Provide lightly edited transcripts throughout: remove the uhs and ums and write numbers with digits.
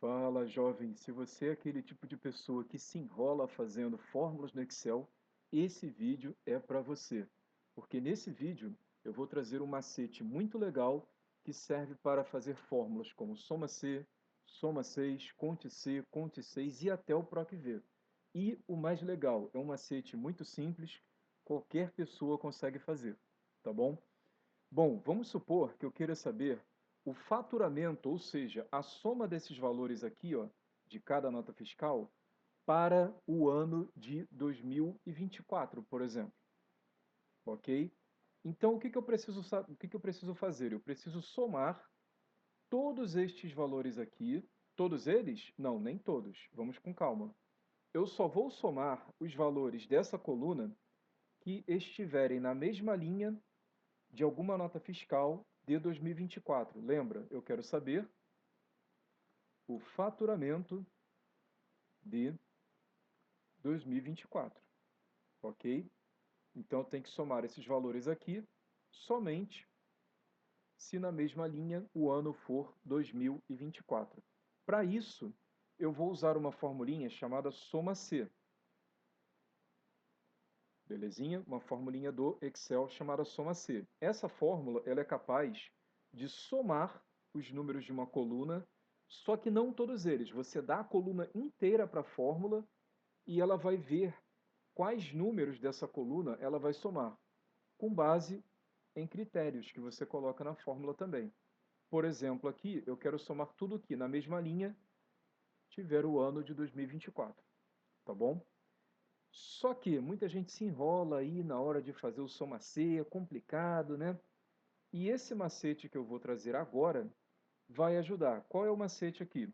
Fala, jovem. Se você é aquele tipo de pessoa que se enrola fazendo fórmulas no Excel, esse vídeo é para você. Porque nesse vídeo eu vou trazer um macete muito legal que serve para fazer fórmulas como soma C, soma 6, conte 6 e até o PROC V. E o mais legal, é um macete muito simples, qualquer pessoa consegue fazer, tá bom? Bom, vamos supor que eu queira saber o faturamento, ou seja, a soma desses valores aqui, ó, de cada nota fiscal, para o ano de 2024, por exemplo, ok? Então, o que que eu preciso fazer? Eu preciso somar todos estes valores aqui, todos eles? Não, nem todos. Vamos com calma. Eu só vou somar os valores dessa coluna que estiverem na mesma linha de alguma nota fiscal de 2024. Lembra? Eu quero saber o faturamento de 2024, ok? Então eu tenho que somar esses valores aqui somente se na mesma linha o ano for 2024. Para isso, eu vou usar uma formulinha chamada soma C. Belezinha? Uma formulinha do Excel chamada soma C. Essa fórmula ela é capaz de somar os números de uma coluna, só que não todos eles. Você dá a coluna inteira para a fórmula e ela vai ver quais números dessa coluna ela vai somar, com base em critérios que você coloca na fórmula também. Por exemplo, aqui eu quero somar tudo que na mesma linha tiver o ano de 2024, tá bom? Só que muita gente se enrola aí na hora de fazer o soma-C, é complicado, né? E esse macete que eu vou trazer agora vai ajudar. Qual é o macete aqui?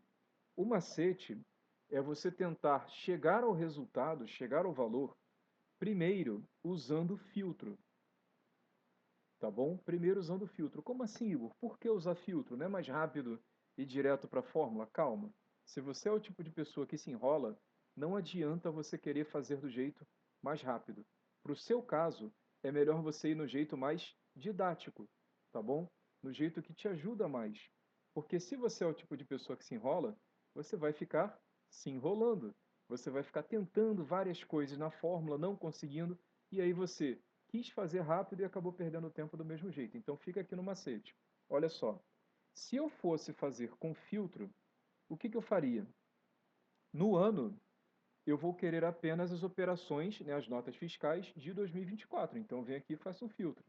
O macete é você tentar chegar ao resultado, chegar ao valor, primeiro usando filtro, tá bom? Primeiro usando filtro. Como assim, Igor? Por que usar filtro? Não é mais rápido e direto para a fórmula? Calma. Se você é o tipo de pessoa que se enrola, não adianta você querer fazer do jeito mais rápido. Para o seu caso, é melhor você ir no jeito mais didático, tá bom? No jeito que te ajuda mais. Porque se você é o tipo de pessoa que se enrola, você vai ficar se enrolando. Você vai ficar tentando várias coisas na fórmula, não conseguindo, e aí você quis fazer rápido e acabou perdendo tempo do mesmo jeito. Então fica aqui no macete. Olha só, se eu fosse fazer com filtro, o que que eu faria? No ano, eu vou querer apenas as operações, né, as notas fiscais de 2024. Então vem aqui e faço um filtro.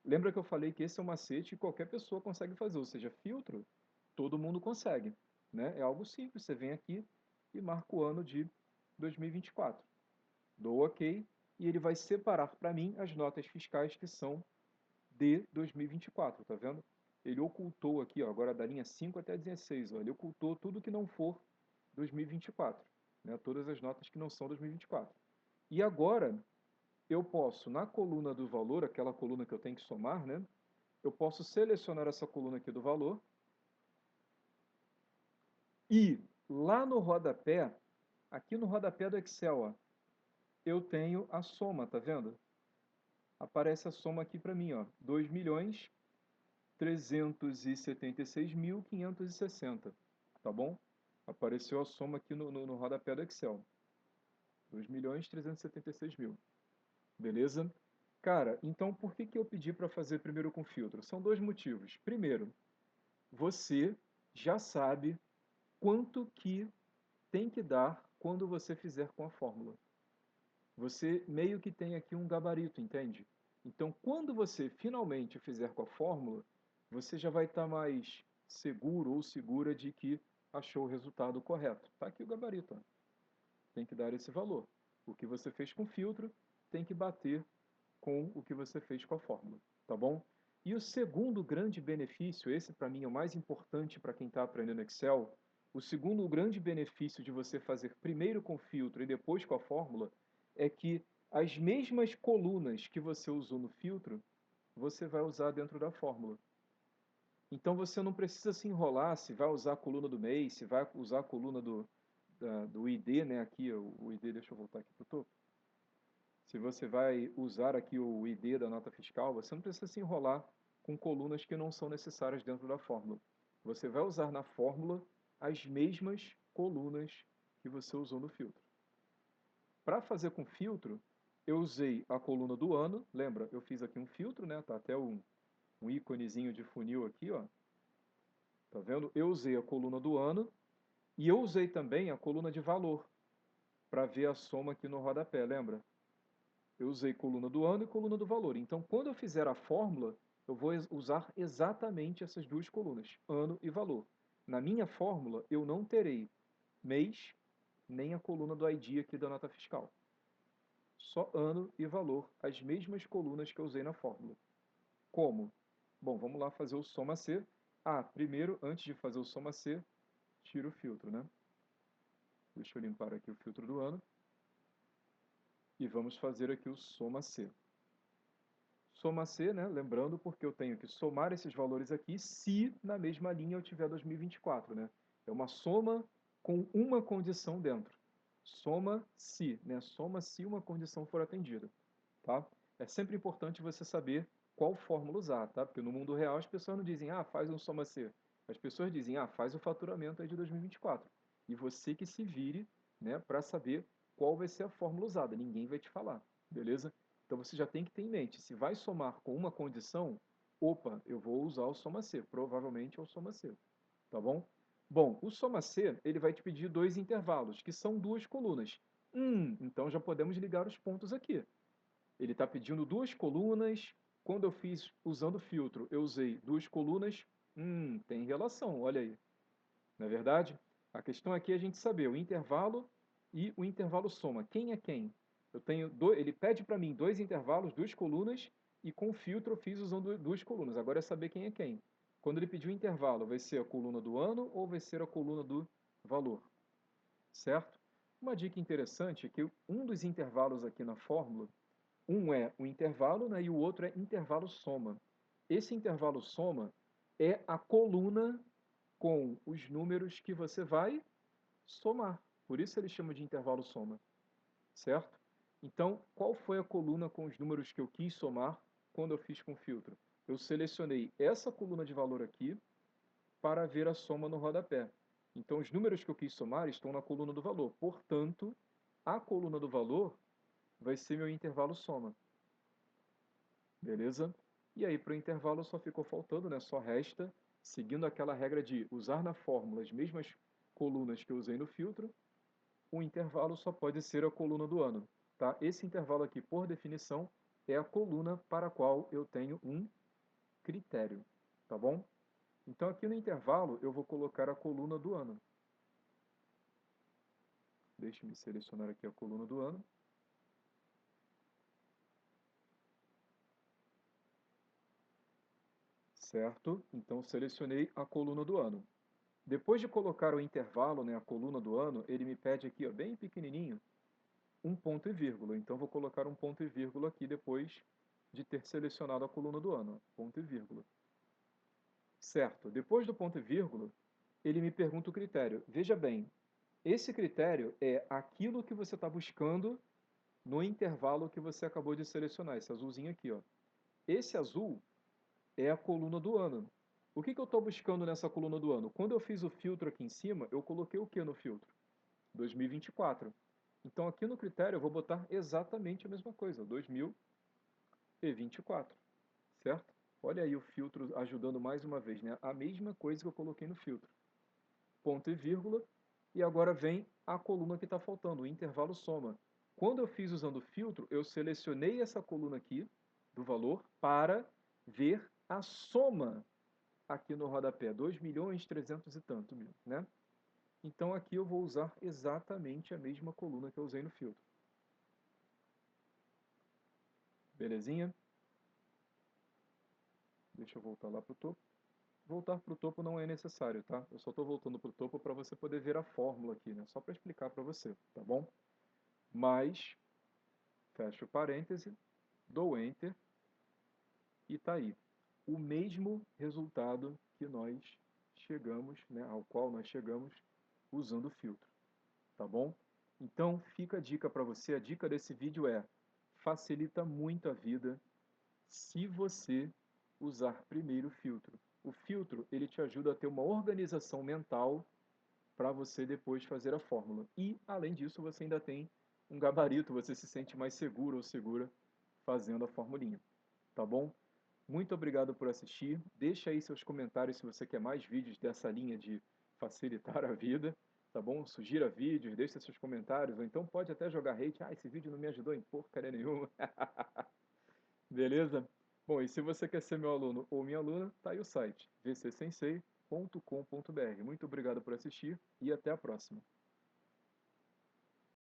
Lembra que eu falei que esse é um macete que qualquer pessoa consegue fazer, ou seja, filtro, todo mundo consegue, né? É algo simples, você vem aqui e marca o ano de 2024. Dou OK e ele vai separar para mim as notas fiscais que são de 2024, tá vendo? Ele ocultou aqui, ó, agora da linha 5 até a 16, ó, ele ocultou tudo que não for 2024, né? Todas as notas que não são 2024. E agora eu posso, na coluna do valor, aquela coluna que eu tenho que somar, né? Eu posso selecionar essa coluna aqui do valor e lá no rodapé, aqui no rodapé do Excel, ó, eu tenho a soma, tá vendo? Aparece a soma aqui para mim, ó, 2.376.560, tá bom? Apareceu a soma aqui no rodapé do Excel, 2.376.000, beleza? Cara, então por que que eu pedi para fazer primeiro com filtro? São dois motivos. Primeiro, você já sabe quanto que tem que dar quando você fizer com a fórmula. Você meio que tem aqui um gabarito, entende? Então, quando você finalmente fizer com a fórmula, você já vai estar mais seguro ou segura de que achou o resultado correto. Está aqui o gabarito, ó. Tem que dar esse valor. O que você fez com filtro tem que bater com o que você fez com a fórmula, tá bom? E o segundo grande benefício, esse para mim é o mais importante para quem está aprendendo Excel, o segundo grande benefício de você fazer primeiro com filtro e depois com a fórmula é que as mesmas colunas que você usou no filtro, você vai usar dentro da fórmula. Então você não precisa se enrolar se vai usar a coluna do mês, se vai usar a coluna do ID, né? Aqui, o ID, deixa eu voltar aqui para o topo. Se você vai usar aqui o ID da nota fiscal, você não precisa se enrolar com colunas que não são necessárias dentro da fórmula. Você vai usar na fórmula as mesmas colunas que você usou no filtro. Para fazer com filtro, eu usei a coluna do ano, lembra? Eu fiz aqui um filtro, né? Tá até um íconezinho de funil aqui, ó. Tá vendo? Eu usei a coluna do ano e eu usei também a coluna de valor para ver a soma aqui no rodapé, lembra? Eu usei coluna do ano e coluna do valor. Então, quando eu fizer a fórmula, eu vou usar exatamente essas duas colunas, ano e valor. Na minha fórmula, eu não terei mês, nem a coluna do ID aqui da nota fiscal. Só ano e valor, as mesmas colunas que eu usei na fórmula. Como? Bom, vamos lá fazer o soma C. Primeiro, antes de fazer o soma C, tira o filtro, né? Deixa eu limpar aqui o filtro do ano. E vamos fazer aqui o soma C. Soma C, né? Lembrando, porque eu tenho que somar esses valores aqui se na mesma linha eu tiver 2024, né? É uma soma com uma condição dentro. Soma se, né? Soma se uma condição for atendida, tá? É sempre importante você saber qual fórmula usar, tá? Porque no mundo real as pessoas não dizem, faz um soma C. As pessoas dizem, faz o faturamento aí de 2024. E você que se vire, né, para saber qual vai ser a fórmula usada. Ninguém vai te falar, beleza? Então você já tem que ter em mente, se vai somar com uma condição, opa, eu vou usar o soma C, provavelmente é o soma C, tá bom? Bom, o soma C, ele vai te pedir dois intervalos, que são duas colunas. Então já podemos ligar os pontos aqui. Ele está pedindo duas colunas. Quando eu fiz usando filtro, eu usei duas colunas. Tem relação, olha aí. Não é verdade? A questão aqui é a gente saber o intervalo e o intervalo soma. Quem é quem? Ele pede para mim dois intervalos, duas colunas, e com filtro eu fiz usando duas colunas. Agora é saber quem é quem. Quando ele pedir o intervalo, vai ser a coluna do ano ou vai ser a coluna do valor? Certo? Uma dica interessante é que um dos intervalos aqui na fórmula, um é o intervalo, né, e o outro é intervalo soma. Esse intervalo soma é a coluna com os números que você vai somar. Por isso ele chama de intervalo soma, certo? Então, qual foi a coluna com os números que eu quis somar quando eu fiz com filtro? Eu selecionei essa coluna de valor aqui para ver a soma no rodapé. Então, os números que eu quis somar estão na coluna do valor. Portanto, a coluna do valor vai ser meu intervalo soma. Beleza? E aí, para o intervalo só ficou faltando, né? Só resta, seguindo aquela regra de usar na fórmula as mesmas colunas que eu usei no filtro, o intervalo só pode ser a coluna do ano. Tá? Esse intervalo aqui, por definição, é a coluna para a qual eu tenho um critério. Tá bom? Então, aqui no intervalo, eu vou colocar a coluna do ano. Deixe-me selecionar aqui a coluna do ano. Certo? Então, selecionei a coluna do ano. Depois de colocar o intervalo, né, a coluna do ano, ele me pede aqui, ó, bem pequenininho, um ponto e vírgula. Então, vou colocar um ponto e vírgula aqui depois de ter selecionado a coluna do ano. Ponto e vírgula. Certo. Depois do ponto e vírgula, ele me pergunta o critério. Veja bem, esse critério é aquilo que você está buscando no intervalo que você acabou de selecionar, esse azulzinho aqui, ó. Esse azul é a coluna do ano. O que eu estou buscando nessa coluna do ano? Quando eu fiz o filtro aqui em cima, eu coloquei o que no filtro? 2024. Então aqui no critério eu vou botar exatamente a mesma coisa, 2024, certo? Olha aí o filtro ajudando mais uma vez, né? A mesma coisa que eu coloquei no filtro. Ponto e vírgula, e agora vem a coluna que está faltando, o intervalo soma. Quando eu fiz usando o filtro, eu selecionei essa coluna aqui, do valor, para ver a soma aqui no rodapé, 2.300 e tanto mil, né? Então aqui eu vou usar exatamente a mesma coluna que eu usei no filtro. Belezinha? Deixa eu voltar lá para o topo. Voltar para o topo não é necessário, tá? Eu só estou voltando para o topo para você poder ver a fórmula aqui, né? Só para explicar para você, tá bom? Mas, fecho o parêntese, dou Enter e tá aí. O mesmo resultado que nós chegamos, né? Ao qual nós chegamos usando o filtro, tá bom? Então, fica a dica para você. A dica desse vídeo é: facilita muito a vida se você usar primeiro o filtro. O filtro, ele te ajuda a ter uma organização mental para você depois fazer a fórmula. E, além disso, você ainda tem um gabarito, você se sente mais seguro ou segura fazendo a formulinha, tá bom? Muito obrigado por assistir. Deixa aí seus comentários se você quer mais vídeos dessa linha de facilitar a vida, tá bom? Sugira vídeos, deixa seus comentários, ou então pode até jogar hate. Ah, esse vídeo não me ajudou em porcaria nenhuma. Beleza? Bom, e se você quer ser meu aluno ou minha aluna, tá aí o site vcsensei.com.br. Muito obrigado por assistir e até a próxima.